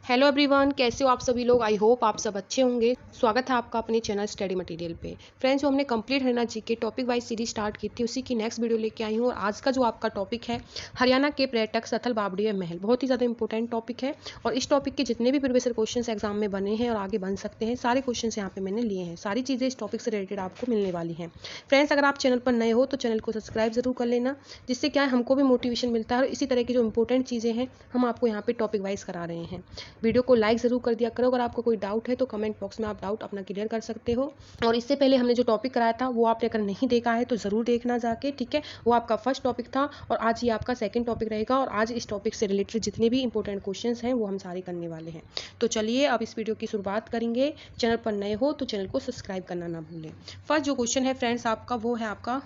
Hello everyone, कैसे हो आप सभी लोग। आई होप आप सब अच्छे होंगे। स्वागत है आपका अपने चैनल स्टडी मटेरियल पे। फ्रेंड्स, जो हमने complete Haryana GK topic wise series start की थी, उसी की नेक्स्ट वीडियो लेके आई हूँ। और आज का जो आपका टॉपिक है हरियाणा के पर्यटक स्थल बावड़िया महल, बहुत ही ज़्यादा इंपॉर्टेंट टॉपिक है। और इस टॉपिक के जितने भी प्रीवियस क्वेश्चन एग्जाम में बने हैं और आगे बन सकते हैं, सारे क्वेश्चन यहाँ पे मैंने लिए हैं। सारी चीज़ें इस टॉपिक से रिलेटेड आपको मिलने वाली हैं। फ्रेंड्स, अगर आप चैनल पर नए हो तो चैनल को सब्सक्राइब जरूर कर लेना, जिससे क्या है हमको भी मोटिवेशन मिलता है और इसी तरह की जो इंपॉर्टेंट चीज़ें हैं हम आपको यहाँ पे टॉपिक वाइज करा रहे हैं। वीडियो को लाइक जरूर कर दिया करो। अगर आपको कोई डाउट है तो कमेंट बॉक्स में आप डाउट अपना क्लियर कर सकते हो। और इससे पहले हमने जो टॉपिक कराया था वो आपने अगर नहीं देखा है तो ज़रूर देखना जाके, ठीक है। वो आपका फर्स्ट टॉपिक था और आज ये आपका सेकंड टॉपिक रहेगा। और आज इस टॉपिक से रिलेटेड जितने भी इंपॉर्टेंट क्वेश्चंस हैं वो हम सारे करने वाले हैं। तो चलिए अब इस वीडियो की शुरुआत करेंगे। चैनल पर नए हो तो चैनल को सब्सक्राइब करना ना भूलें। फर्स्ट जो क्वेश्चन है फ्रेंड्स आपका, वो है आपका,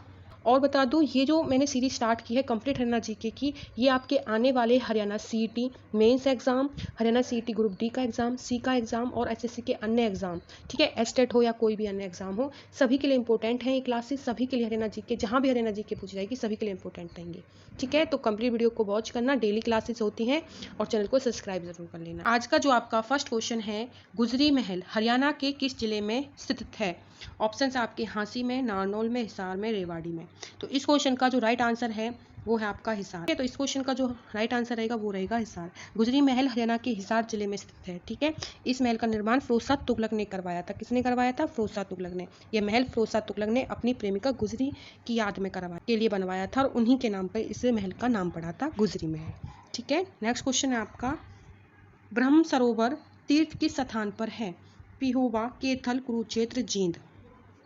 और बता दूं, ये जो मैंने सीरीज स्टार्ट की है कंप्लीट हरियाणा जीके की, ये आपके आने वाले Haryana CET mains exam, Haryana CET group D का एग्जाम, सी का एग्जाम और एसएससी के अन्य एग्जाम, ठीक है, एस्टेट हो या कोई भी अन्य एग्जाम हो, सभी के लिए इंपॉर्टेंट है ये क्लासेस। सभी के लिए हरियाणा जीके, जहां भी हरियाणा जीके पूछी जाएगी सभी के लिए इंपॉर्टेंट रहेंगे, ठीक है। तो कंप्लीट वीडियो को वॉच करना, डेली क्लासेस होती हैं, और चैनल को सब्सक्राइब जरूर कर लेना। आज का जो आपका फर्स्ट क्वेश्चन है, गुजरी महल हरियाणा के किस जिले में स्थित है। ऑप्शंस आपके हांसी में, नारनौल में, हिसार में, रेवाड़ी में। तो इस क्वेश्चन का जो राइट आंसर है वो है आपका हिसार। तो इस क्वेश्चन का जो राइट आंसर रहेगा वो रहेगा हिसार। गुजरी महल हरियाणा के हिसार जिले में स्थित है, ठीक है। इस महल का निर्माण फिरोज शाह तुगलक ने करवाया था। किसने करवाया था? फिरोज शाह तुगलक ने। यह महल फिरोज शाह तुगलक ने अपनी प्रेमिका गुजरी की याद में करवाया के लिए बनवाया था, और उन्हीं के नाम पर इस महल का नाम पड़ा था गुजरी महल, ठीक है। नेक्स्ट क्वेश्चन है आपका, ब्रह्म सरोवर तीर्थ किस स्थान पर है। पिहोवा, केथल, कुरुक्षेत्र, जींद।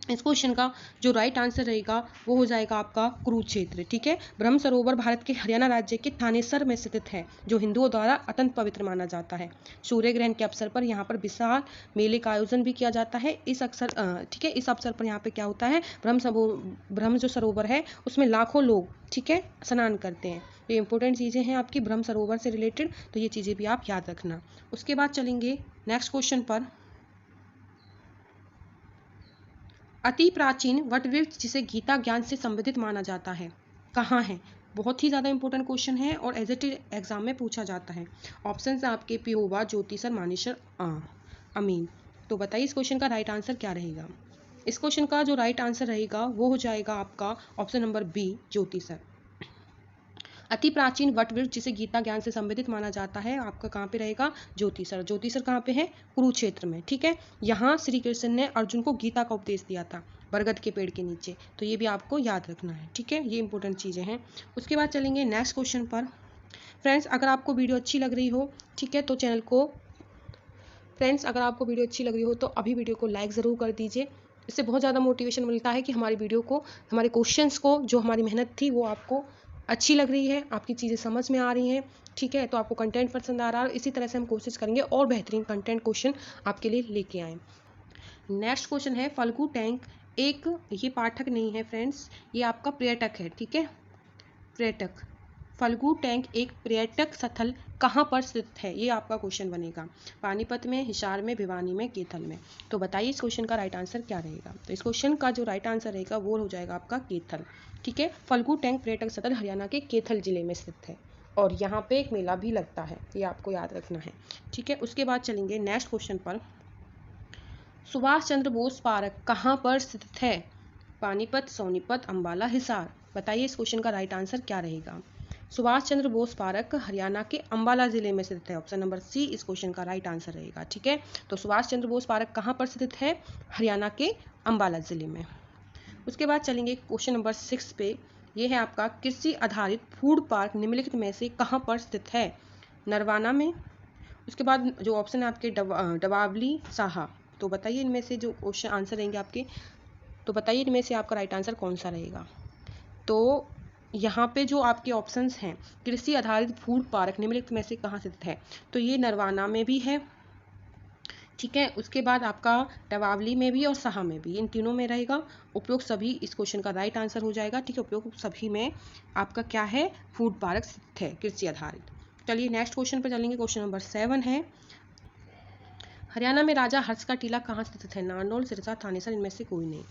इस क्वेश्चन का जो राइट आंसर रहेगा वो हो जाएगा आपका कुरुक्षेत्र, ठीक है। ब्रह्म सरोवर भारत के हरियाणा राज्य के थानेसर में स्थित है, जो हिंदुओं द्वारा अत्यंत पवित्र माना जाता है। सूर्य ग्रहण के अवसर पर यहाँ पर विशाल मेले का आयोजन भी किया जाता है। इस अवसर ठीक है, इस अवसर पर यहाँ पे क्या होता है, ब्रह्म जो सरोवर है उसमें लाखों लोग, ठीक है, स्नान करते हैं। ये इंपॉर्टेंट चीज़ें हैं आपकी ब्रह्म सरोवर से रिलेटेड, तो ये चीज़ें भी आप याद रखना। उसके बाद चलेंगे नेक्स्ट क्वेश्चन पर। अति प्राचीन वटवृक्ष जिसे गीता ज्ञान से संबंधित माना जाता है, कहाँ है। बहुत ही ज़्यादा इंपॉर्टेंट क्वेश्चन है और एज इट एग्जाम में पूछा जाता है। ऑप्शन आपके पिहोवा, ज्योतिसर, मानेसर, अमीन। तो बताइए इस क्वेश्चन का राइट आंसर क्या रहेगा। इस क्वेश्चन का जो राइट आंसर रहेगा वो हो जाएगा आपका ऑप्शन नंबर बी, ज्योतिसर। अति प्राचीन वटवृक्ष जिसे गीता ज्ञान से संबंधित माना जाता है, आपका कहाँ पे रहेगा, ज्योतिसर। ज्योतिसर कहाँ पे है, कुरुक्षेत्र में, ठीक है। यहाँ श्री कृष्ण ने अर्जुन को गीता का उपदेश दिया था, बरगद के पेड़ के नीचे। तो ये भी आपको याद रखना है, ठीक है, ये इंपॉर्टेंट चीज़ें हैं। उसके बाद चलेंगे नेक्स्ट क्वेश्चन पर। फ्रेंड्स, अगर आपको वीडियो अच्छी लग रही हो, ठीक है, तो चैनल को, फ्रेंड्स अगर आपको वीडियो अच्छी लग रही हो तो अभी वीडियो को लाइक ज़रूर कर दीजिए। इससे बहुत ज़्यादा मोटिवेशन मिलता है कि हमारी वीडियो को, हमारे क्वेश्चंस को, जो हमारी मेहनत थी वो आपको अच्छी लग रही है, आपकी चीज़ें समझ में आ रही हैं, ठीक है। तो आपको कंटेंट पसंद आ रहा है, और इसी तरह से हम कोशिश करेंगे और बेहतरीन कंटेंट क्वेश्चन आपके लिए लेके आएँ। नेक्स्ट क्वेश्चन है, फल्गु टैंक एक, ये पाठक नहीं है फ्रेंड्स, ये आपका पर्यटक है, ठीक है, पर्यटक। फल्गु टैंक एक पर्यटक स्थल कहाँ पर स्थित है, ये आपका क्वेश्चन बनेगा। पानीपत में, हिसार में, भिवानी में, केथल में। तो बताइए इस क्वेश्चन का राइट आंसर क्या रहेगा। तो इस क्वेश्चन का जो राइट आंसर रहेगा वो हो जाएगा आपका केथल, ठीक है। फल्गु टैंक पर्यटक स्थल हरियाणा के केथल जिले में स्थित है, और यहाँ पे एक मेला भी लगता है, ये आपको याद रखना है, ठीक है। उसके बाद चलेंगे नेक्स्ट क्वेश्चन पर। सुभाष चंद्र बोस पार्क कहाँ पर स्थित है। पानीपत, सोनीपत, अंबाला, हिसार। बताइए इस क्वेश्चन का राइट आंसर क्या रहेगा। सुभाष चंद्र बोस पार्क हरियाणा के अंबाला जिले में स्थित है। ऑप्शन नंबर सी इस क्वेश्चन का राइट आंसर रहेगा, ठीक है। तो सुभाष चंद्र बोस पार्क कहाँ पर स्थित है, हरियाणा के अंबाला जिले में। उसके बाद चलेंगे क्वेश्चन नंबर 6 पे। ये है आपका, कृषि आधारित फूड पार्क निम्नलिखित में से कहाँ पर स्थित है। नरवाना में। उसके बाद जो ऑप्शन है आपके डबावली, साहा। तो बताइए इनमें से जो क्वेश्चन आंसर रहेंगे आपके, तो बताइए इनमें से आपका राइट आंसर कौन सा रहेगा। तो यहाँ पे जो आपके ऑप्शंस हैं, कृषि आधारित फूड पार्क निम्नलिखित में से कहाँ स्थित है, तो ये नरवाना में भी है, ठीक है। उसके बाद आपका डबावली में भी और साहा में भी, इन तीनों में रहेगा। उपयुक्त सभी इस क्वेश्चन का राइट आंसर हो जाएगा, ठीक है। उपयुक्त सभी में आपका क्या है, फूड पार्क स्थित है कृषि आधारित। चलिए नेक्स्ट क्वेश्चन पर चलेंगे। क्वेश्चन नंबर 7 है, हरियाणा में राजा हर्ष का टीला कहाँ स्थित है। नारनौल, सिरसा, थानेसर, इनमें से कोई नहीं।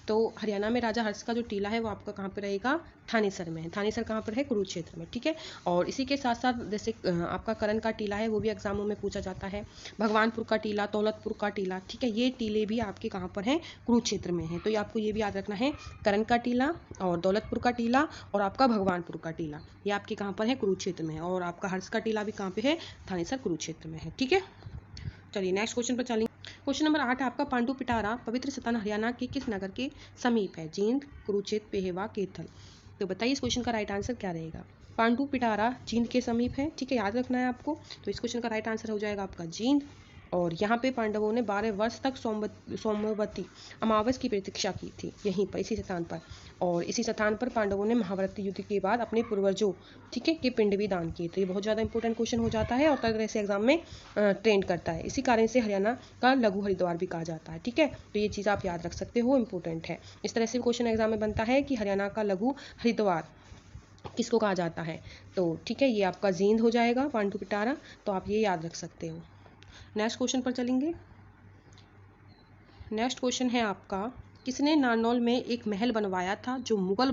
तो हरियाणा में राजा हर्ष का जो टीला है वो आपका कहाँ पे रहेगा, थानेसर में है। थानेसर कहाँ पर है, कुरुक्षेत्र में, ठीक है। और इसी के साथ साथ जैसे आपका करण का टीला है वो भी एग्जामों में पूछा जाता है, भगवानपुर का टीला, दौलतपुर का टीला, ठीक है, ये टीले भी आपके कहाँ पर हैं, कुरुक्षेत्र में है। तो ये आपको ये भी याद रखना है, करण का टीला और दौलतपुर का टीला और आपका भगवानपुर का टीला, ये आपके कहाँ पर है, कुरुक्षेत्र में है। और आपका हर्ष का टीला भी कहाँ पे है, थानेसर कुरुक्षेत्र में है, ठीक है। चलिए नेक्स्ट क्वेश्चन पर चलेंगे। क्वेश्चन नंबर 8 आपका पांडु पिटारा पवित्र सतन हरियाणा के किस नगर के समीप है, जींद, कुरुक्षेत्र, पेहेवा, कैथल। तो बताइए इस क्वेश्चन का राइट आंसर क्या रहेगा। पांडु पिटारा जींद के समीप है, ठीक है, याद रखना है आपको। तो इस क्वेश्चन का राइट आंसर हो जाएगा आपका जींद। और यहाँ पे पांडवों ने 12 वर्ष तक सोमवती अमावस की प्रतीक्षा की थी, यहीं पर इसी स्थान पर। और इसी स्थान पर पांडवों ने महाभारत युद्ध के बाद अपने पूर्वजों, ठीक है, के पिंड भी दान किए। तो ये बहुत ज़्यादा इंपॉर्टेंट क्वेश्चन हो जाता है और तरह से एग्जाम में ट्रेंड करता है। इसी कारण से हरियाणा का लघु हरिद्वार भी कहा जाता है, ठीक है। तो ये चीज़ आप याद रख सकते हो, इंपॉर्टेंट है। इस तरह से क्वेश्चन एग्जाम में बनता है कि हरियाणा का लघु हरिद्वार किसको कहा जाता है। तो ठीक है, ये आपका जींद हो जाएगा, पांडु पिटारा। तो आप ये याद रख सकते हो। नेक्स्ट क्वेश्चन पर चलेंगे। नेक्स्ट क्वेश्चन है आपका, किसने नारनौल में एक महल बनवाया था जो मुगल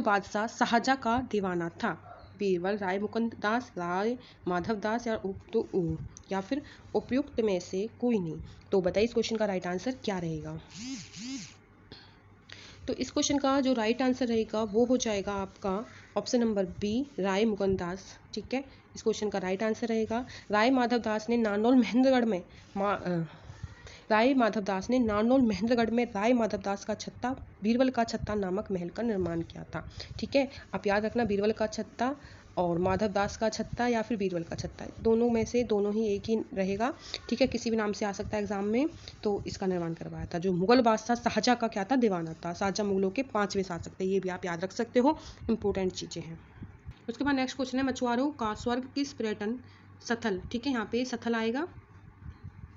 बादशाह शाहजहां का दीवाना था। बीरबल, राय मुकुंद दास, राय माधव दास या फिर उपयुक्त में से कोई नहीं। तो बताइए इस क्वेश्चन का राइट आंसर क्या रहेगा। तो इस क्वेश्चन का जो राइट आंसर रहेगा वो हो जाएगा आपका ऑप्शन नंबर बी, राय मुकुंद दास, ठीक है। इस क्वेश्चन का राइट आंसर रहेगा। राय माधव दास ने नारनौल महेंद्रगढ़ में राय माधव दास का छत्ता, बीरबल का छत्ता नामक महल का निर्माण किया था, ठीक है। आप याद रखना, बीरबल का छत्ता और माधव दास का छत्ता या फिर बीरबल का छत्ता, दोनों में से दोनों ही एक ही रहेगा, ठीक है, किसी भी नाम से आ सकता है एग्जाम में। तो इसका निर्माण करवाया था जो मुगल बादशाह शाहजहां का क्या था, दीवाना था। शाहजहां मुगलों के 5वें शासक थे, ये भी आप याद रख सकते हो, इंपॉर्टेंट चीजें हैं। उसके बाद नेक्स्ट क्वेश्चन है, मछुआरों का स्वर्ग किस पर्यटन स्थल, ठीक है, यहाँ पे स्थल आएगा,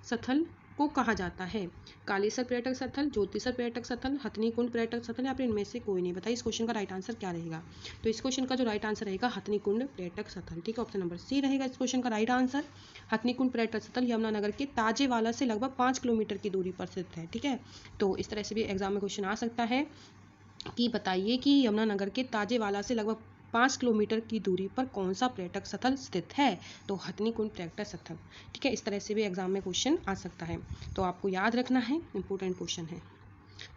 स्थल को कहा जाता है। कालेसर पर्यटक स्थल, ज्योतिसर पर्यटक स्थल, हथनी कुंड पर्यटक स्थल या फिर इनमें से कोई नहीं। बताइए इस क्वेश्चन का राइट आंसर क्या रहेगा। तो इस क्वेश्चन का जो राइट आंसर रहेगा हथनी कुंड पर्यटक स्थल, ठीक है, ऑप्शन नंबर सी रहेगा इस क्वेश्चन का राइट आंसर। हथनी कुंड पर्यटक स्थल यमुनानगर के ताजेवाला से लगभग 5 किलोमीटर की दूरी पर स्थित है, ठीक है। तो इस तरह से भी एग्जाम में क्वेश्चन आ सकता है कि बताइए कि यमुनानगर के ताजेवाला से लगभग 5 किलोमीटर की दूरी पर कौन सा पर्यटक स्थल स्थित है। तो हथनी कुंड पर्यटक स्थल, ठीक है। इस तरह से भी एग्जाम में क्वेश्चन आ सकता है, तो आपको याद रखना है, इंपॉर्टेंट क्वेश्चन है।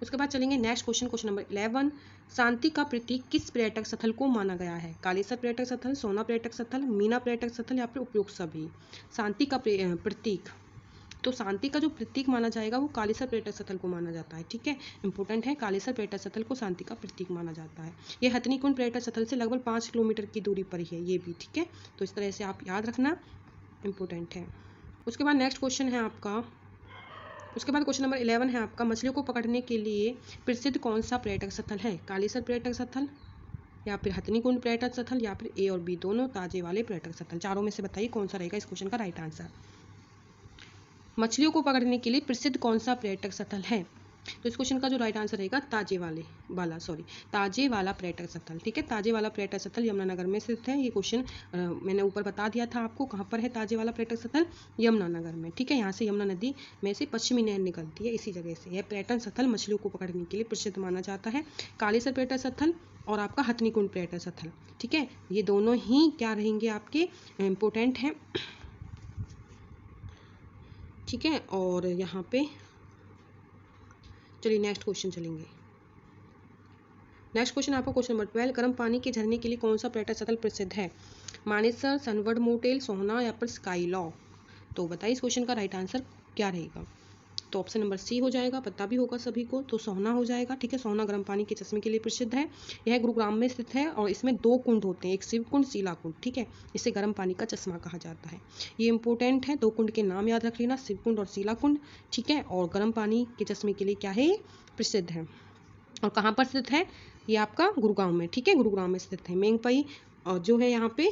उसके बाद चलेंगे नेक्स्ट क्वेश्चन, क्वेश्चन नंबर 11, शांति का प्रतीक किस पर्यटक स्थल को माना गया है। कालेसर पर्यटक स्थल, सोना पर्यटक स्थल, मीना पर्यटक स्थल या फिर उपयुक्त सभी। शांति का प्रतीक, तो शांति का जो प्रतीक माना जाएगा वो कालेसर पर्यटक स्थल को माना जाता है, ठीक है, इंपॉर्टेंट है। कालेसर पर्यटक स्थल को शांति का प्रतीक माना जाता है। ये हथनी कुंड पर्यटक स्थल से लगभग 5 किलोमीटर की दूरी पर ही है, ये भी, ठीक है। तो इस तरह से आप याद रखना, इंपॉर्टेंट है। उसके बाद नेक्स्ट क्वेश्चन है आपका, उसके बाद क्वेश्चन नंबर 11 है आपका, मछलियों को पकड़ने के लिए प्रसिद्ध कौन सा पर्यटक स्थल है। कालेसर पर्यटक स्थल या फिर हथनी कुंड पर्यटक स्थल या फिर ए और बी दोनों, ताजे वाले पर्यटक स्थल। चारों में से बताइए कौन सा रहेगा इस क्वेश्चन का राइट आंसर। मछलियों को पकड़ने के लिए प्रसिद्ध कौन सा पर्यटक स्थल है। तो इस क्वेश्चन का जो राइट आंसर रहेगा ताजे वाला पर्यटक स्थल, ठीक है। ताजे वाला पर्यटक स्थल यमुनानगर में स्थित है। ये क्वेश्चन मैंने ऊपर बता दिया था आपको, कहाँ पर है ताजे वाला पर्यटक स्थल, यमुनानगर में, ठीक है। यहाँ से यमुना नदी में से पश्चिमी नहर निकलती है, इसी जगह से यह पर्यटन स्थल मछलियों को पकड़ने के लिए प्रसिद्ध माना जाता है। कालेसर पर्यटक स्थल और आपका हथनी कुंड पर्यटक स्थल, ठीक है, ये दोनों ही क्या रहेंगे आपके, इंपॉर्टेंट हैं, ठीक है। और यहाँ पे चलिए नेक्स्ट क्वेश्चन चलेंगे। नेक्स्ट क्वेश्चन आपका क्वेश्चन नंबर 12, गर्म पानी के झरने के लिए कौन सा पर्यटक स्थल प्रसिद्ध है। मानेसर, सनबर्ड मोटेल, सोहना या फिर स्काई लॉ। तो बताइए इस क्वेश्चन का राइट आंसर क्या रहेगा। तो ऑप्शन नंबर सी हो जाएगा, पता भी होगा सभी को, तो सोहना हो जाएगा, ठीक है। सोहना गर्म पानी के चश्मे के लिए प्रसिद्ध है। यह गुरुग्राम में स्थित है और इसमें 2 कुंड होते हैं, एक शिव कुंड, शीला कुंड, ठीक है। इसे गर्म पानी का चश्मा कहा जाता है। ये इंपॉर्टेंट है, 2 कुंड के नाम याद रख लेना, शिव कुंड और शीला कुंड, ठीक है। और गर्म पानी के चश्मे के लिए क्या है, प्रसिद्ध है। और कहाँ पर स्थित है, ये आपका गुरुग्राम में, ठीक है, गुरुग्राम में स्थित है। मेंगपई और जो है यहाँ पे,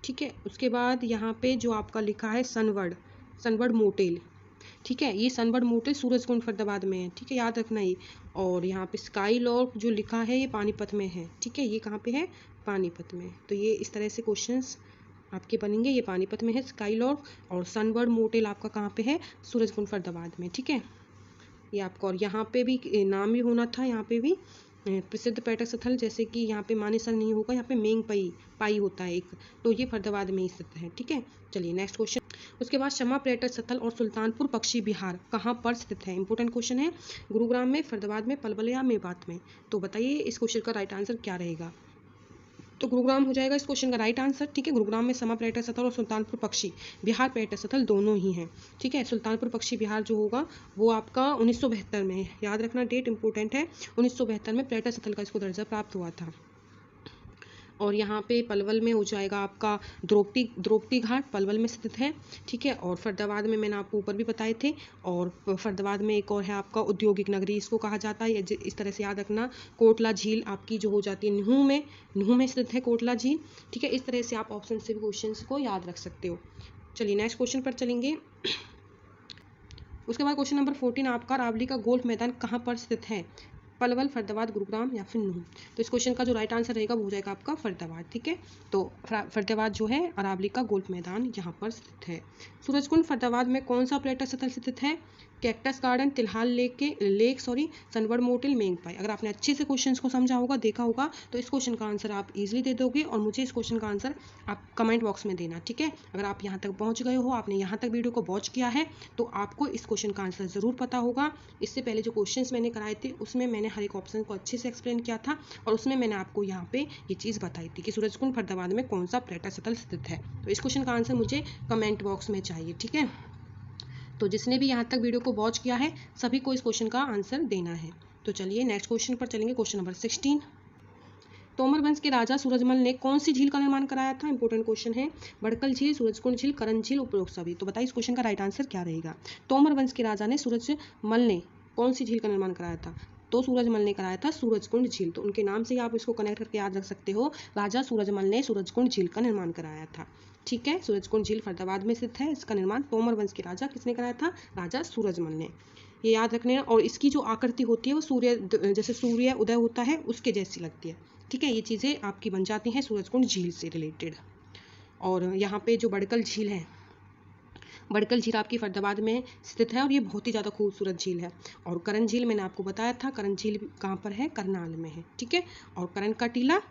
ठीक है। उसके बाद यहाँ पे जो आपका लिखा है सनबर्ड मोटेल, ठीक है, ये सनबर्ड मोटेल सूरजकुंड फरीदाबाद में है, ठीक है, याद रखना ये। और यहाँ पे स्काई लॉ जो लिखा है ये पानीपत में है, ठीक है, ये कहाँ पे है, पानीपत में। तो ये इस तरह से क्वेश्चंस आपके बनेंगे, ये पानीपत में है स्काईलॉर्क, और सनबर्ड मोटेल आपका कहाँ पे है, सूरजकुंड फरीदाबाद में, ठीक है। ये आपका, और यहाँ पे भी नाम भी होना था, यहाँ पे भी प्रसिद्ध पर्यटक स्थल, जैसे कि यहाँ पे मानेसर नहीं होगा, यहाँ पे मेंग पाई होता है एक, तो ये फरीदाबाद में स्थित है, ठीक है। चलिए नेक्स्ट क्वेश्चन। उसके बाद शमा पर्यटक स्थल और सुल्तानपुर पक्षी विहार कहाँ पर स्थित है, इंपॉर्टेंट क्वेश्चन है। गुरुग्राम में, फरीदाबाद में, पलवल या मेवात में। तो बताइए इस क्वेश्चन का राइट आंसर क्या रहेगा। तो गुरुग्राम हो जाएगा इस क्वेश्चन का राइट आंसर, ठीक है। गुरुग्राम में शमा पर्यटक स्थल और सुल्तानपुर पक्षी विहार पर्यटक स्थल दोनों ही हैं, ठीक है। सुल्तानपुर पक्षी विहार जो होगा वो आपका 1972 में है, याद रखना डेट इंपॉर्टेंट है, 1972 में पर्यटक स्थल का इसको दर्जा प्राप्त हुआ था। और यहाँ पे पलवल में हो जाएगा आपका द्रौपदी घाट, पलवल में स्थित है, ठीक है। और फरीदाबाद में मैंने आपको ऊपर भी बताए थे, और फरीदाबाद में एक और है आपका औद्योगिक नगरी इसको कहा जाता है, इस तरह से याद रखना। कोटला झील आपकी जो हो जाती है नुहू में स्थित है कोटला झील, ठीक है। इस तरह से आप ऑप्शन से भी क्वेश्चन को याद रख सकते हो। चलिए नेक्स्ट क्वेश्चन पर चलेंगे। उसके बाद क्वेश्चन नंबर 14 आपका, अरावली का गोल्फ मैदान कहाँ पर स्थित है, पलवल, फरीदाबाद, गुरुग्राम या फिर नुहू। तो इस क्वेश्चन का जो राइट आंसर रहेगा वो हो जाएगा आपका फरीदाबाद, ठीक है। तो फरीदाबाद जो है, अरावली का गोल्फ मैदान यहाँ पर स्थित है। सूरजकुंड फरीदाबाद में कौन सा पर्यटक स्थल स्थित है, cactus garden, Tilhal lake Sunbird Motel, Mengpai. अगर आपने अच्छे से क्वेश्चन को समझा होगा, देखा होगा, तो इस क्वेश्चन का आंसर आप इजीली दे दोगे, और मुझे इस क्वेश्चन का आंसर आप कमेंट बॉक्स में देना, ठीक है। अगर आप यहाँ तक पहुँच गए हो, आपने यहाँ तक वीडियो को वॉच किया है, तो आपको इस क्वेश्चन का आंसर ज़रूर पता होगा। इससे पहले जो क्वेश्चन मैंने कराए थे उसमें मैंने हर एक ऑप्शन को अच्छे से एक्सप्लेन किया था, और उसमें मैंने आपको यहाँ पे ये चीज़ बताई थी कि सूरजकुंड फरीदाबाद में कौन सा पर्यटक स्थल स्थित है। तो इस क्वेश्चन का आंसर मुझे कमेंट बॉक्स में चाहिए, ठीक है। तो जिसने भी यहाँ तक वीडियो को वॉच किया है, सभी को इस क्वेश्चन का आंसर देना है। तो चलिए नेक्स्ट क्वेश्चन पर चलेंगे, क्वेश्चन नंबर 16। तोमर वंश के राजा सूरजमल ने कौन सी झील का निर्माण कराया था, इंपॉर्टेंट क्वेश्चन है। बड़कल झील, सूरजकुंड झील, करण झील, उपरोक्त सभी। तो बताइए इस क्वेश्चन का राइट आंसर क्या रहेगा। तोमर वंश के राजा ने सूरजमल ने कौन सी झील का निर्माण कराया था, तो सूरजमल ने कराया था सूरजकुंड झील। तो उनके नाम से ही आप इसको कनेक्ट करके याद रख सकते हो, राजा सूरजमल ने सूरजकुंड झील का निर्माण कराया था, ठीक है। सूरजकुंड झील फरीदाबाद में स्थित है, इसका निर्माण तोमर वंश के राजा किसने कराया था, राजा सूरजमल ने, ये याद रखने। और इसकी जो आकृति होती है वो जैसे सूर्य उदय होता है उसके जैसी लगती है, ठीक है। ये चीज़ें आपकी बन जाती हैं सूरजकुंड झील से रिलेटेड। और यहाँ पे जो बड़कल झील है, बड़कल झील आपकी फरीदाबाद में स्थित है, और ये बहुत ही ज़्यादा खूबसूरत झील है। और करण झील मैंने आपको बताया था, करण झील कहाँ पर है, करनाल में है, ठीक है। और करण का टीला,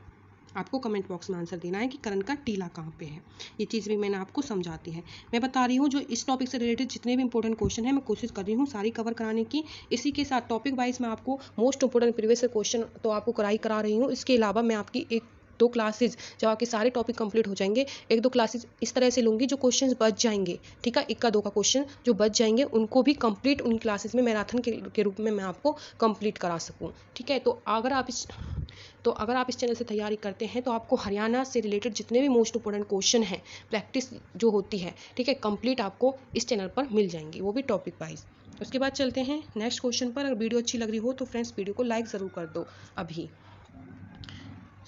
आपको कमेंट बॉक्स में आंसर देना है कि करण का टीला कहाँ पे है, ये चीज़ भी मैंने आपको समझाती है। मैं बता रही हूँ जो इस टॉपिक से रिलेटेड जितने भी इंपॉर्टेंट क्वेश्चन है, मैं कोशिश कर रही हूँ सारी कवर कराने की। इसी के साथ टॉपिक वाइज मैं आपको मोस्ट इंपॉर्टेंट प्रीवियस क्वेश्चन तो आपको करा रही हूँ। इसके अलावा मैं आपकी 1-2 क्लासेज, जब आपके सारे टॉपिक कंप्लीट हो जाएंगे, 1-2 क्लासेज इस तरह से लूँगी जो क्वेश्चंस बच जाएंगे, ठीक है। 1 का 2 क्वेश्चन जो बच जाएंगे उनको भी कंप्लीट उन्हीं क्लासेज में मैराथन के रूप में मैं आपको कंप्लीट करा सकूँ, ठीक है। तो अगर आप इस चैनल से तैयारी करते हैं, तो आपको हरियाणा से रिलेटेड जितने भी मोस्ट इंपॉर्टेंट क्वेश्चन हैं, प्रैक्टिस जो होती है, ठीक है, कंप्लीट आपको इस चैनल पर मिल जाएंगी, वो भी टॉपिक वाइज। उसके बाद चलते हैं नेक्स्ट क्वेश्चन पर। अगर वीडियो अच्छी लग रही हो तो फ्रेंड्स वीडियो को लाइक ज़रूर कर दो अभी।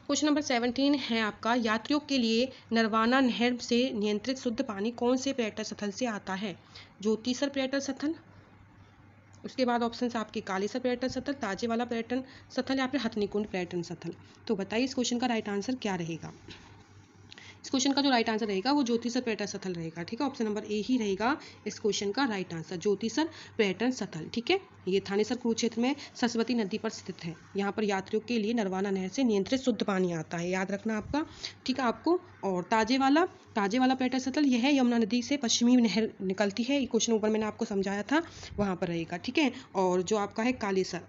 क्वेश्चन नंबर 17 है आपका, यात्रियों के लिए नरवाना नहर से नियंत्रित शुद्ध पानी कौन से पर्यटक स्थल से आता है, ज्योतिसर पर्यटक स्थल, उसके बाद ऑप्शन आपके कालेसर पर्यटन स्थल, ताजेवाला पर्यटन स्थल, या फिर हथनीकुंड पर्यटन स्थल। तो बताइए इस क्वेश्चन का राइट आंसर क्या रहेगा। इस क्वेश्चन का जो राइट आंसर रहेगा वो ज्योतिसर पर्यटन स्थल रहेगा, ठीक है। ऑप्शन नंबर ए ही रहेगा इस क्वेश्चन का राइट आंसर, ज्योतिसर पर्यटन स्थल, ठीक है। ये थानेसर कुरुक्षेत्र में सरस्वती नदी पर स्थित है। यहाँ पर यात्रियों के लिए नरवाना नहर से नियंत्रित शुद्ध पानी आता है, याद रखना आपका, ठीक है आपको। और ताजेवाला पर्यटन स्थल यह है, यमुना नदी से पश्चिमी नहर निकलती है, ये क्वेश्चन ऊपर मैंने आपको समझाया था, वहाँ पर रहेगा, ठीक है। और जो आपका है कालेसर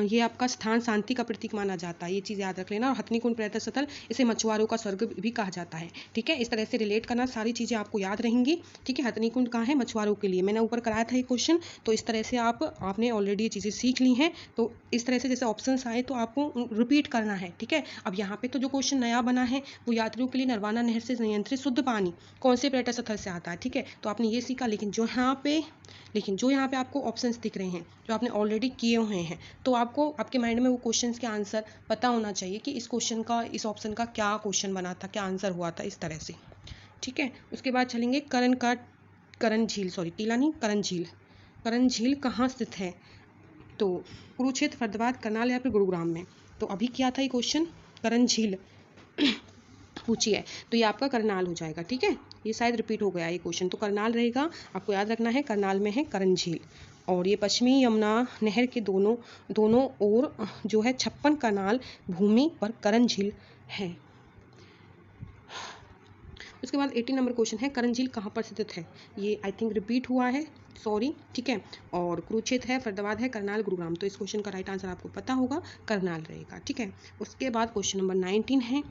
ये आपका स्थान शांति का प्रतीक माना जाता है, ये चीज़ याद रख लेना। और हथनीकुंड पर्यटन स्थल इसे मछुआरों का स्वर्ग भी कहा जाता है, ठीक है। इस तरह से रिलेट करना, सारी चीज़ें आपको याद रहेंगी, ठीक है। हथनीकुंड कहाँ है, मछुआरों के लिए, मैंने ऊपर कराया था ये क्वेश्चन, तो इस तरह से आपने ऑलरेडी ये चीज़ें सीख ली हैं। तो इस तरह से जैसे ऑप्शन आए तो आपको रिपीट करना है, ठीक है। अब यहाँ पे तो जो क्वेश्चन नया बना है वो यात्रियों के लिए नरवाना नहर से नियंत्रित शुद्ध पानी कौन से पर्यटन स्थल से आता है, ठीक है। तो आपने ये सीखा, लेकिन जो यहाँ पे आपको ऑप्शंस दिख रहे हैं जो आपने ऑलरेडी किए हुए हैं, तो आपको आपके माइंड में वो क्वेश्चंस के आंसर पता होना चाहिए कि इस क्वेश्चन का, इस ऑप्शन का क्या क्वेश्चन बना था, क्या आंसर हुआ था, इस तरह से, ठीक है। उसके बाद चलेंगे करण झील कहाँ स्थित है, तो कुरुक्षेत्र, फरीदाबाद, करनाल या फिर गुरुग्राम में। तो अभी क्या था ये क्वेश्चन, करण झील पूछी है, तो ये आपका करनाल हो जाएगा। ठीक है, ये शायद रिपीट हो गया ये क्वेश्चन, तो करनाल रहेगा, आपको याद रखना है। करनाल में है करण झील, और ये पश्चिमी यमुना नहर के दोनों ओर जो है 56 कनाल भूमि पर करण झील है। उसके बाद 18 नंबर क्वेश्चन है, करण झील कहाँ पर स्थित है? ये आई थिंक रिपीट हुआ है, सॉरी। ठीक है, और कुरुक्षेत्र है, फरीदाबाद है, करनाल, गुरुग्राम। तो इस क्वेश्चन का राइट आंसर आपको पता होगा, करनाल रहेगा। ठीक है, उसके बाद क्वेश्चन नंबर 19 है,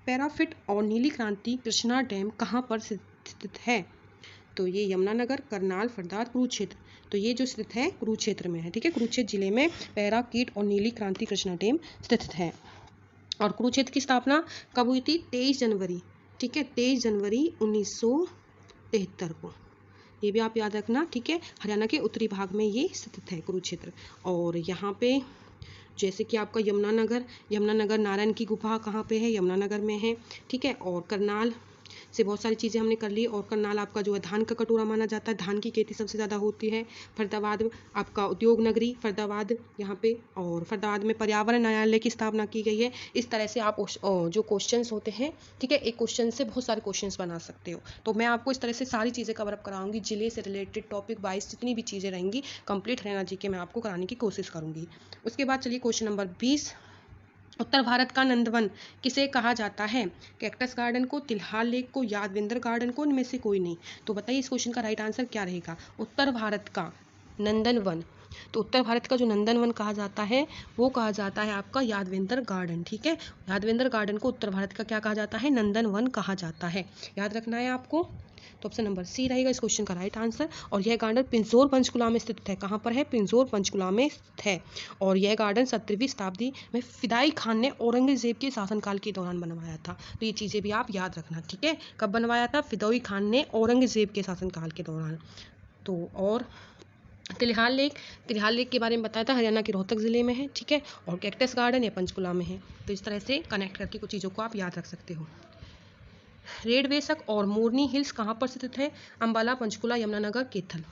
पैराफिट और नीली क्रांति कृष्णा डैम कहाँ पर स्थित है? तो ये यमुनानगर, करनाल, फरीदाबाद, कुरुक्षेत्र। तो ये जो स्थित है कुरुक्षेत्र में है। ठीक है, कुरुक्षेत्र जिले में पैराकीट और नीली क्रांति कृष्णा डैम स्थित है। और कुरुक्षेत्र की स्थापना कब हुई थी? 23 जनवरी। ठीक है, 23 जनवरी 1973 को। ये भी आप याद रखना। ठीक है, हरियाणा के उत्तरी भाग में ये स्थित है कुरुक्षेत्र। और यहाँ पे जैसे कि आपका यमुनानगर नारायण की गुफा कहाँ पे है? यमुनानगर में है। ठीक है, और करनाल से बहुत सारी चीज़ें हमने कर ली। और करनाल आपका जो है धान का कटोरा माना जाता है, धान की खेती सबसे ज़्यादा होती है। फरीदाबाद आपका उद्योग नगरी फरीदाबाद यहाँ पे, और फरीदाबाद में पर्यावरण न्यायालय की स्थापना की गई है। इस तरह से आप जो क्वेश्चंस होते हैं, ठीक है, एक क्वेश्चन से बहुत सारे क्वेश्चंस बना सकते हो। तो मैं आपको इस तरह से सारी चीज़ें कवर अप कराऊंगी, जिले से रिलेटेड टॉपिक वाइज जितनी भी चीज़ें रहेंगी कंप्लीट हरियाणा जीके मैं आपको कराने की कोशिश करूंगी। उसके बाद चलिए क्वेश्चन नंबर 20, उत्तर भारत का नंदवन किसे कहा जाता है? कैक्टस गार्डन को, तिल्हार लेक को, यादविंदर गार्डन को, इनमें से कोई नहीं। तो बताइए इस क्वेश्चन का राइट आंसर क्या रहेगा? उत्तर भारत का नंदनवन। तो उत्तर भारत का जो नंदनवन कहा जाता है वो कहा जाता है आपका यादविंदर गार्डन। ठीक है, यादविंदर गार्डन को उत्तर भारत का क्या कहा जाता है? नंदनवन कहा जाता है। याद रखना है आपको। तो ऑप्शन नंबर सी रहेगा इस क्वेश्चन का राइट आंसर। और यह गार्डन पिंजौर पंचकुला में स्थित है। कहाँ पर है? पिंजौर पंचकुला में स्थित है। और यह गार्डन 17वीं शताब्दी में फिदाई खान ने औरंगजेब के शासनकाल के दौरान बनवाया था। तो ये चीज़ें भी आप याद रखना। ठीक है, कब बनवाया था? फिदाई खान ने औरंगजेब के शासनकाल के दौरान। तो और तिल्हार लेक के बारे में बताया था, हरियाणा के रोहतक ज़िले में है। ठीक है, और कैक्टस गार्डन ये पंचकुला में है। तो इस तरह से कनेक्ट करके कुछ चीज़ों को आप याद रख सकते हो। रेड वेसक और मोरनी हिल्स कहाँ पर स्थित है? अंबाला, पंचकुला, यमुनानगर, कैथल।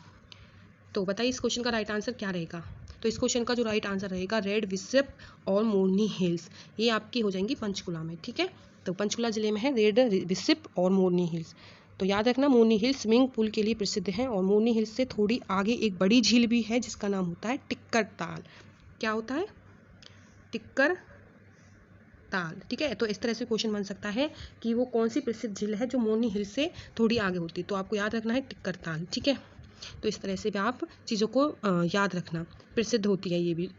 तो बताइए इस क्वेश्चन का राइट आंसर क्या रहेगा? तो इस क्वेश्चन का जो राइट आंसर रहेगा रेड विसिप और मोरनी हिल्स, ये आपकी हो जाएंगी पंचकुला में। ठीक है, तो पंचकुला जिले में है रेड विसिप और मोरनी हिल्स। तो याद रखना, मोरनी हिल्स स्विमिंग पूल के लिए प्रसिद्ध है। और मोरनी हिल्स से थोड़ी आगे एक बड़ी झील भी है जिसका नाम होता है टिक्कर ताल। क्या होता है? टिक्कर ताल। ठीक है, तो इस तरह से क्वेश्चन बन सकता है कि वो कौन सी प्रसिद्ध झील है जो मोरनी हिल से थोड़ी आगे होती है। तो आपको याद रखना है टिक्कर ताल। ठीक है, तो इस तरह से भी आप चीज़ों को याद रखना, प्रसिद्ध होती है ये भी।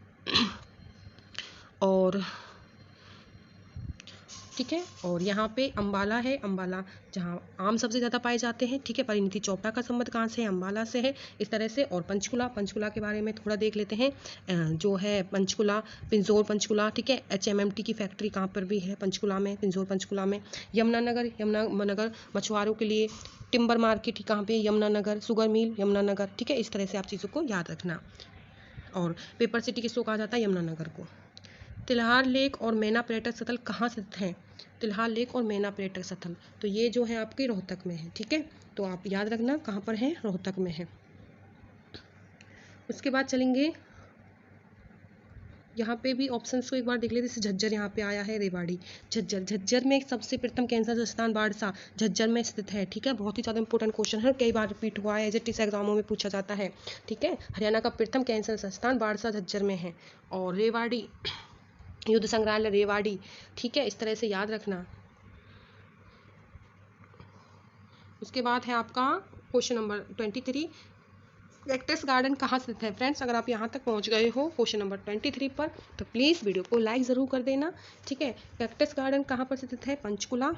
और ठीक है, और यहाँ पे अंबाला है, अंबाला जहाँ आम सबसे ज़्यादा पाए जाते हैं। ठीक है, परिणीति चोपड़ा का संबंध कहाँ से है? अंबाला से है। इस तरह से। और पंचकुला के बारे में थोड़ा देख लेते हैं। जो है पंचकुला, पिंजौर पंचकुला। ठीक है, HMMT की फैक्ट्री कहाँ पर भी है? पंचकुला में, पिंजौर पंचकुला में। यमुनानगर मछुआरों के लिए टिम्बर मार्केट कहाँ पे? यमुनानगर। Sugar mill Yamunanagar. ठीक है, इस तरह से आप चीज़ों को याद रखना। और पेपर सिटी किसको कहा जाता है? यमुनानगर को। तिल्हार लेक और मैना पर्यटक स्थल कहाँ स्थित हैं? तिल्हार लेक और मैना पर्यटक स्थल, तो ये जो है आपके रोहतक में है। ठीक है, तो आप याद रखना कहाँ पर है? रोहतक में है। उसके बाद चलेंगे, यहाँ पे भी ऑप्शंस को एक बार देख लेते। जैसे झज्जर यहाँ पे आया है, रेवाड़ी। झज्जर में सबसे प्रथम कैंसर संस्थान बाड़सा झज्जर में स्थित है। ठीक है, बहुत ही ज़्यादा इंपॉर्टेंट क्वेश्चन है, कई बार रिपीट हुआ है, एसएससी एग्जामों में पूछा जाता है। ठीक है, हरियाणा का प्रथम कैंसर संस्थान बाड़सा झज्जर में है। और रेवाड़ी युद्ध संग्रहालय रेवाड़ी। ठीक है, इस तरह से याद रखना। उसके बाद है आपका क्वेश्चन नंबर 23, कैक्टस गार्डन कहाँ स्थित है? फ्रेंड्स, अगर आप यहाँ तक पहुँच गए हो क्वेश्चन नंबर 23 पर, तो प्लीज़ वीडियो को लाइक ज़रूर कर देना। ठीक है, कैक्टस गार्डन कहाँ पर स्थित है? पंचकुला।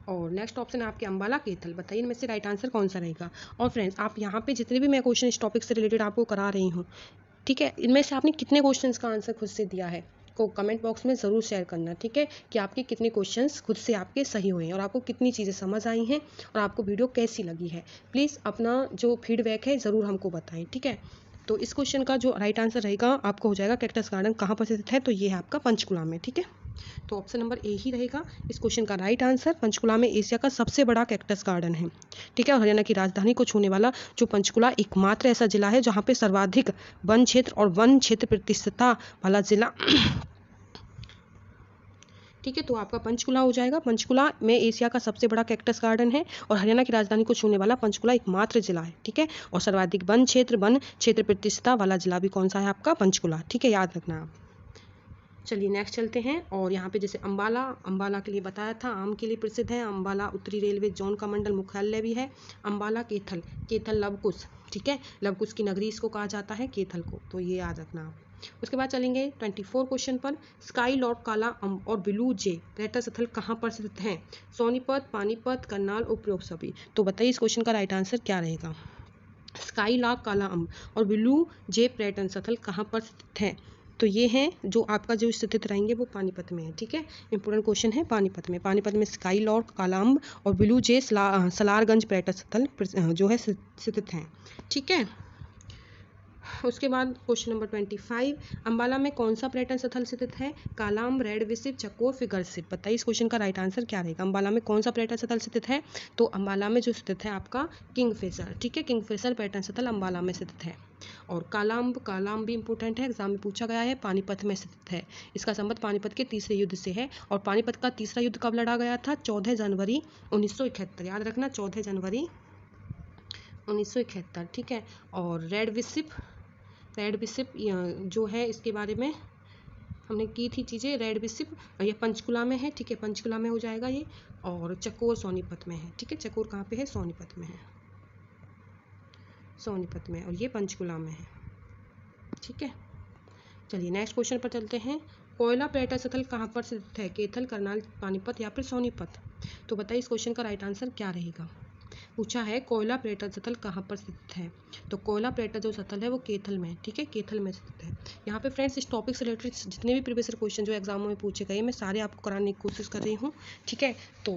और नेक्स्ट ऑप्शन है आपके अंबाला, कैथल। बताइए इनमें से राइट आंसर कौन सा रहेगा? और फ्रेंड्स, आप यहाँ पे जितने भी मैं क्वेश्चन इस टॉपिक से रिलेटेड आपको करा रही हूँ, ठीक है, इनमें से आपने कितने क्वेश्चंस का आंसर खुद से दिया है को कमेंट बॉक्स में ज़रूर शेयर करना। ठीक है, कि आपके कितने क्वेश्चंस खुद से आपके सही हुए हैं और आपको कितनी चीज़ें समझ आई हैं और आपको वीडियो कैसी लगी है। प्लीज़ अपना जो फीडबैक है ज़रूर हमको बताएं। ठीक है, तो इस क्वेश्चन का जो राइट आंसर रहेगा आपको हो जाएगा कैक्टस गार्डन कहाँ पर स्थित है? तो ये है आपका पंचकुला में। ठीक है, तो ऑप्शन नंबर ए ही रहेगा इस क्वेश्चन का राइट आंसर। पंचकुला में एशिया का सबसे बड़ा कैक्टस गार्डन है। ठीक है, और हरियाणा की राजधानी को छूने वाला जो पंचकुला एकमात्र ऐसा जिला है जहाँ पे सर्वाधिक वन क्षेत्र और वन क्षेत्र प्रतिशतता वाला जिला। ठीक ठीक है, तो आपका पंचकुला हो जाएगा। पंचकुला में एशिया का सबसे बड़ा कैक्टस गार्डन है और हरियाणा की राजधानी को छूने वाला पंचकुला एकमात्र जिला है। ठीक है, और सर्वाधिक वन क्षेत्र प्रतिशतता वाला जिला भी कौन सा है आपका? पंचकुला। ठीक है, याद रखना आप। चलिए नेक्स्ट चलते हैं। और यहाँ पे जैसे अम्बाला के लिए बताया था, आम के लिए प्रसिद्ध है। अम्बाला उत्तरी रेलवे जोन का मंडल मुख्यालय भी है। अम्बाला केथल लवकुश, ठीक है, लवकुश की नगरी इसको कहा जाता है, केथल को, तो ये याद रखना आप। उसके बाद चलेंगे 24 क्वेश्चन पर। स्काई लॉर्ड काला अम्ब और ब्लू जे पर्यटन स्थल कहाँ पर स्थित हैं? सोनीपत, पानीपत, करनाल, उपयोग सभी। तो बताइए इस क्वेश्चन का राइट आंसर क्या रहेगा? स्काई लॉर्ड काला अम्ब और ब्लू जे पर्यटन स्थल कहाँ पर स्थित है? तो ये हैं जो आपका जो स्थित रहेंगे वो पानीपत में है। ठीक है, इंपॉर्टेंट क्वेश्चन है पानीपत में स्काई लॉर्ड काला अम्ब और ब्लू जे सलारगंज पर्यटन स्थल जो है स्थित हैं। ठीक है, उसके बाद क्वेश्चन नंबर 25, अम्बाला में कौन सा पर्यटन स्थल स्थित है? कालाअंब, रेड विसिप, चकोर, फिगर सिप। बताइए इस क्वेश्चन का राइट आंसर क्या रहेगा? अम्बाला में कौन सा पर्यटन स्थल स्थित है? तो अम्बाला में जो स्थित है आपका किंगफिशर। ठीक है, किंगफिशर पर्यटन स्थल अम्बाला में स्थित है। और कालाअंब भी इंपॉर्टेंट है, एग्जाम में पूछा गया है, पानीपत में स्थित है। इसका संबंध पानीपत के तीसरे युद्ध से है। और पानीपत का तीसरा युद्ध कब लड़ा गया था? 14 जनवरी 1971। याद रखना, 14 जनवरी 1971। ठीक है, और रेड विसिप जो है इसके बारे में हमने की थी चीज़ें। रेड विसिप ये पंचकुला में है। ठीक है, पंचकुला में हो जाएगा ये। और चकोर सोनीपत में है। ठीक है, चकोर कहाँ पे है? सोनीपत में है, सोनीपत में, और ये पंचकुला में है। ठीक है, चलिए नेक्स्ट क्वेश्चन पर चलते हैं। कोयला पर्यटन स्थल कहाँ पर स्थित है? केथल, करनाल, पानीपत या फिर सोनीपत। तो बताइए इस क्वेश्चन का राइट आंसर क्या रहेगा? पूछा है कोयला पर्यटन स्थल कहाँ पर स्थित है? तो कोयला पर्यटन जो स्थल है वो केथल में है। ठीक है, केथल में स्थित है। यहाँ पे फ्रेंड्स इस टॉपिक से रिलेटेड जितने भी प्रीवियस क्वेश्चन जो एग्जामों में पूछे गए मैं सारे आपको कराने की कोशिश कर रही हूँ। ठीक है, तो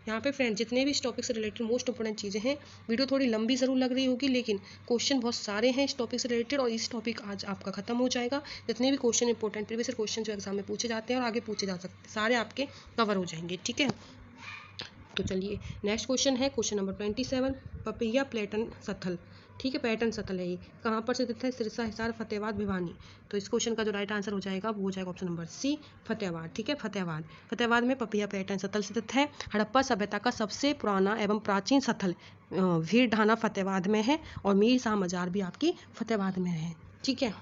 यहाँ पे फ्रेंड्स जितने भी इस टॉपिक से रिलेटेड मोस्ट इंपोर्टेंट चीज़ें हैं, वीडियो थोड़ी लंबी ज़रूर लग रही होगी लेकिन क्वेश्चन बहुत सारे हैं इस टॉपिक से रिलेटेड, और इस टॉपिक आज आपका खत्म हो जाएगा। जितने भी क्वेश्चन इंपॉर्टेंट प्रीवियस क्वेश्चन जो एग्जाम में पूछे जाते हैं और आगे पूछे जा सकते हैं, सारे आपके कवर हो जाएंगे। ठीक है, तो चलिए नेक्स्ट क्वेश्चन है क्वेश्चन नंबर 27, पपैया पर्यटन स्थल। ठीक है, पर्यटन स्थल है ये, कहाँ पर स्थित है? सिरसा, हिसार, फतेहाबाद, भिवानी। तो इस क्वेश्चन का जो राइट आंसर हो जाएगा वो हो जाएगा ऑप्शन नंबर सी, फतेहाबाद। ठीक है, फतेहाबाद में पपैया पर्यटन स्थल स्थित है। हड़प्पा सभ्यता का सबसे पुराना एवं प्राचीन स्थल भीड़ ढाना फतेहाबाद में है, और मीर शाह मजार भी आपकी फतेहाबाद में है। ठीक है,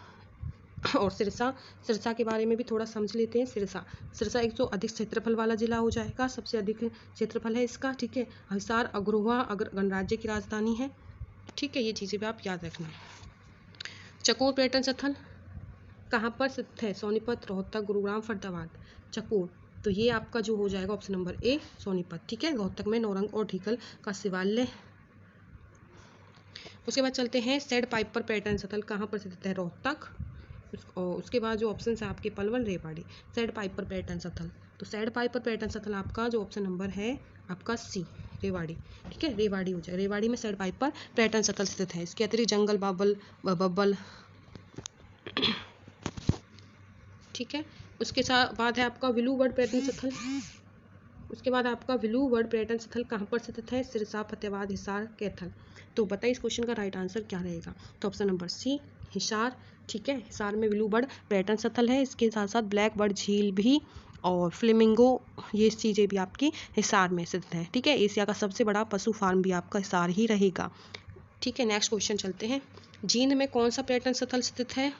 और सिरसा के बारे में भी थोड़ा समझ लेते हैं। सिरसा एक तो अधिक क्षेत्रफल वाला जिला हो जाएगा, सबसे अधिक क्षेत्रफल है इसका। ठीक है, हिसार अग्रोहा गणराज्य की राजधानी है। ठीक है, ये चीज़ें भी आप याद रखना। चकोर पर्यटन स्थल कहाँ पर स्थित है? सोनीपत, रोहतक, गुरुग्राम, फरीदाबाद। चकोर, तो ये आपका जो हो जाएगा ऑप्शन नंबर ए, सोनीपत। ठीक है, रोहतक में नौरंग और ढीकल का शिवालय। उसके बाद चलते हैं सेड पाइपर पर्यटन स्थल कहाँ पर स्थित है? रोहतक। उसके बाद जो ऑप्शन है आपके पलवल, रेवाड़ी। सैड पाइपर पर्यटन स्थल, तो सैड पाइपर पर्यटन स्थल आपका जो ऑप्शन नंबर है आपका सी, रेवाड़ी। ठीक है, रेवाड़ी हो जाए, रेवाड़ी में सैड पाइपर पर्यटन स्थल स्थित है। इसके अतिरिक्त जंगल बब्बल। ठीक है, उसके साथ बाद है आपका विलूवर्ड पर्यटन स्थल। उसके बाद आपका विलूवर्ड पर्यटन स्थल कहाँ पर स्थित है? सिरसा, फतेहाबाद, हिसार, कैथल। तो बताइए इस क्वेश्चन का राइट आंसर क्या रहेगा? तो ऑप्शन नंबर सी, हिसार। ठीक है, हिसार में विलूवर्ड पर्यटन स्थल है। इसके साथ साथ ब्लैक बर्ड झील भी और फ्लेमिंगो, ये चीज़ें भी आपकी हिसार में स्थित है। ठीक है, एशिया का सबसे बड़ा पशु फार्म भी आपका हिसार ही रहेगा। ठीक है, नेक्स्ट क्वेश्चन चलते हैं। जींद में कौन सा पर्यटन स्थल स्थित है?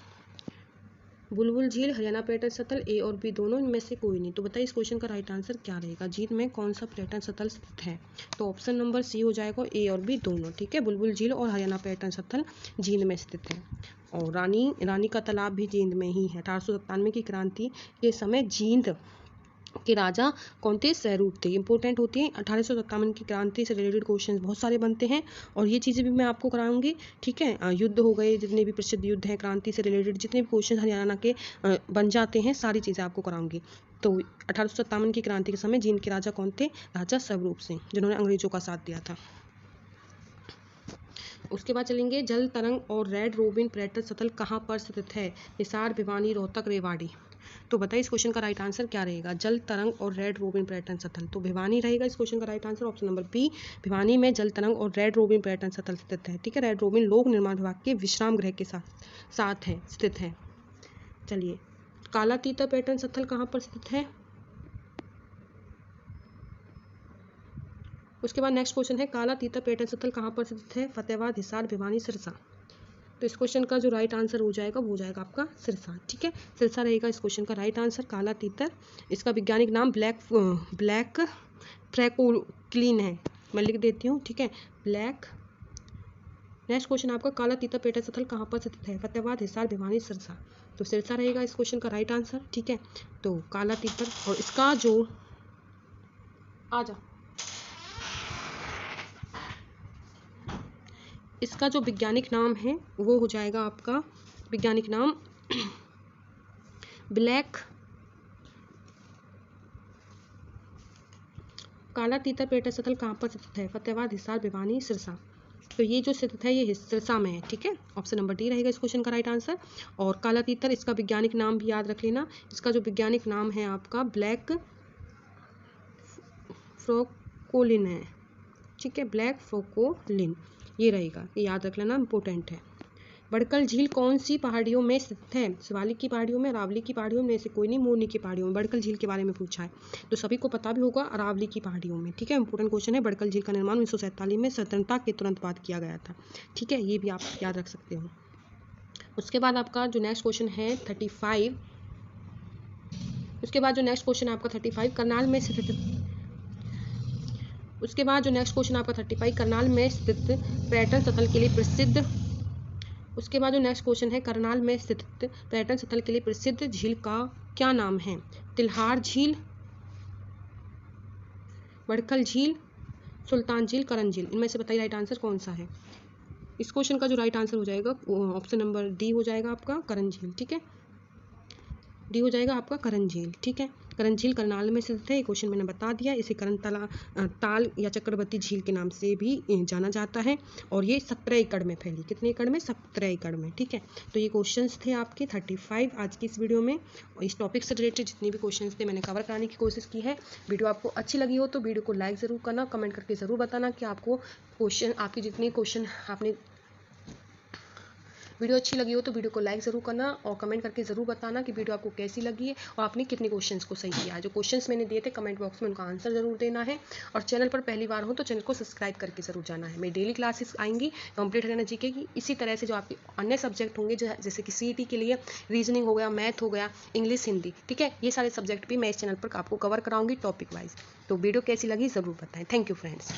बुलबुल झील, हरियाणा पर्यटन स्थल, ए और बी दोनों, इनमें से कोई नहीं। तो बताइए इस क्वेश्चन का राइट आंसर क्या रहेगा? जींद में कौन सा पर्यटन स्थल स्थित है? तो ऑप्शन नंबर सी हो जाएगा, ए और बी दोनों। ठीक है, बुलबुल झील और हरियाणा पर्यटन स्थल जींद में स्थित है। और रानी का तालाब भी जींद में ही है। 1897 की क्रांति के समय जींद के राजा कौन थे? स्वरूप थे। इंपॉर्टेंट होती है 1857 की क्रांति से रिलेटेड क्वेश्चन बहुत सारे बनते हैं, और ये चीज़ें भी मैं आपको कराऊंगी। ठीक है, युद्ध हो गए, जितने भी प्रसिद्ध युद्ध हैं क्रांति से रिलेटेड, जितने भी क्वेश्चन हरियाणा के बन जाते हैं, सारी चीज़ें आपको कराऊंगी। तो 1857 की क्रांति के समय जींद के राजा कौन थे? राजा स्वरूप सिंह, जिन्होंने अंग्रेजों का साथ दिया था। उसके बाद चलेंगे जल तरंग और रेड रोबिन पर्यटन स्थल कहाँ पर स्थित है? हिसार, भिवानी, रोहतक, रेवाड़ी। तो बताइए इस क्वेश्चन का राइट आंसर क्या रहेगा? जल तरंग और रेड रोबिन पर्यटन स्थल, तो भिवानी रहेगा इस क्वेश्चन का right answer, option number B, Bhiwani में जल तरंग और रेड रोबिन पर्यटन स्थल स्थित है। ठीक है, रेड रोबिन लोक निर्माण विभाग के विश्राम गृह के साथ है स्थित है। चलिए कालातीता पर्यटन स्थल कहाँ पर स्थित है? उसके बाद नेक्स्ट क्वेश्चन है कालातीता पर्यटन स्थल कहाँ पर स्थित है? फतेहाबाद, हिसार, भिवानी, सिरसा। तो इस क्वेश्चन का जो राइट आंसर हो जाएगा वो हो जाएगा आपका सिरसा। ठीक है, सिरसा रहेगा इस क्वेश्चन का राइट आंसर। कालातीतर, इसका वैज्ञानिक नाम ब्लैक ट्रैकोलिन है, मैं लिख देती हूँ। ठीक है, ब्लैक। नेक्स्ट क्वेश्चन आपका कालातीता पर्यटन स्थल कहाँ पर स्थित है? फतेहाबाद, हिसार, भिवानी, सिरसा। तो सिरसा रहेगा इस क्वेश्चन का राइट आंसर। ठीक है, तो कालातीतर, और इसका जो इसका जो वैज्ञानिक नाम है वो हो जाएगा आपका वैज्ञानिक नाम ब्लैक कालातीता पर्यटन स्थल कहाँ पर स्थित है? फतेहाबाद, हिसार, भिवानी, सिरसा। तो ये जो स्थित है ये सिरसा में है। ठीक है, ऑप्शन नंबर डी रहेगा इस क्वेश्चन का राइट आंसर। और कालातीतर, इसका वैज्ञानिक नाम भी याद रख लेना। इसका जो वैज्ञानिक नाम है आपका ब्लैक फ्रोकोलिन है। ठीक है, ब्लैक फ्रोकोलिन, ये रहेगा, ये याद रख लेना, इंपॉर्टेंट है। बड़कल झील कौन सी पहाड़ियों में स्थित है? शिवालिक की पहाड़ियों में, अरावली की पहाड़ियों में से कोई नहीं, मोरनी की पहाड़ियों में। बड़कल झील के बारे में पूछा है तो सभी को पता भी होगा, अरावली की पहाड़ियों में। ठीक है, इंपॉर्टेंट क्वेश्चन है। बड़कल झील का निर्माण 1947 में स्वतंत्रता के तुरंत बाद किया गया था। ठीक है, ये भी आप याद रख सकते हो। उसके बाद आपका जो नेक्स्ट क्वेश्चन है 35, उसके बाद जो नेक्स्ट क्वेश्चन है आपका 35 करनाल में स्थित, उसके बाद जो नेक्स्ट क्वेश्चन आपका 35 करनाल में स्थित पर्यटन स्थल के लिए प्रसिद्ध, उसके बाद जो नेक्स्ट क्वेश्चन है करनाल में स्थित पर्यटन स्थल के लिए प्रसिद्ध झील का क्या नाम है? तिल्हार झील, बड़कल झील, सुल्तान झील, करन झील। इनमें से बताइए राइट आंसर कौन सा है? इस क्वेश्चन का जो राइट आंसर हो जाएगा ऑप्शन नंबर डी हो जाएगा आपका करन झील। ठीक है, डी हो जाएगा आपका करन झील। ठीक है, करन झील करनाल में स्थित है, ये क्वेश्चन मैंने बता दिया। इसे करन ताल या चक्रवर्ती झील के नाम से भी जाना जाता है, और ये 17 एकड़ में फैली। कितने एकड़ में? 17 एकड़ में। ठीक है, तो ये क्वेश्चंस थे आपके 35 आज की इस वीडियो में। और इस टॉपिक से रिलेटेड जितने भी क्वेश्चंस थे मैंने कवर कराने की कोशिश की है। वीडियो आपको अच्छी लगी हो तो वीडियो को लाइक ज़रूर करना, कमेंट करके ज़रूर बताना कि आपको क्वेश्चन, आपकी जितने क्वेश्चन आपने वीडियो अच्छी लगी हो तो वीडियो को लाइक ज़रूर करना, और कमेंट करके ज़रूर बताना कि वीडियो आपको कैसी लगी है और आपने कितने क्वेश्चंस को सही किया। जो क्वेश्चंस मैंने दिए थे कमेंट बॉक्स में उनका आंसर ज़रूर देना है, और चैनल पर पहली बार हो तो चैनल को सब्सक्राइब करके ज़रूर जाना है। मेरी डेली क्लासेस आएंगी कंप्लीट रहना जीके की। इसी तरह से जो आपके अन्य सब्जेक्ट होंगे, जैसे कि CET के लिए रीजनिंग हो गया, मैथ हो गया, इंग्लिश, हिंदी, ठीक है, ये सारे सब्जेक्ट भी मैं इस चैनल पर आपको कवर कराऊंगी टॉपिक वाइज। तो वीडियो कैसी लगी ज़रूर बताएं। Thank you friends.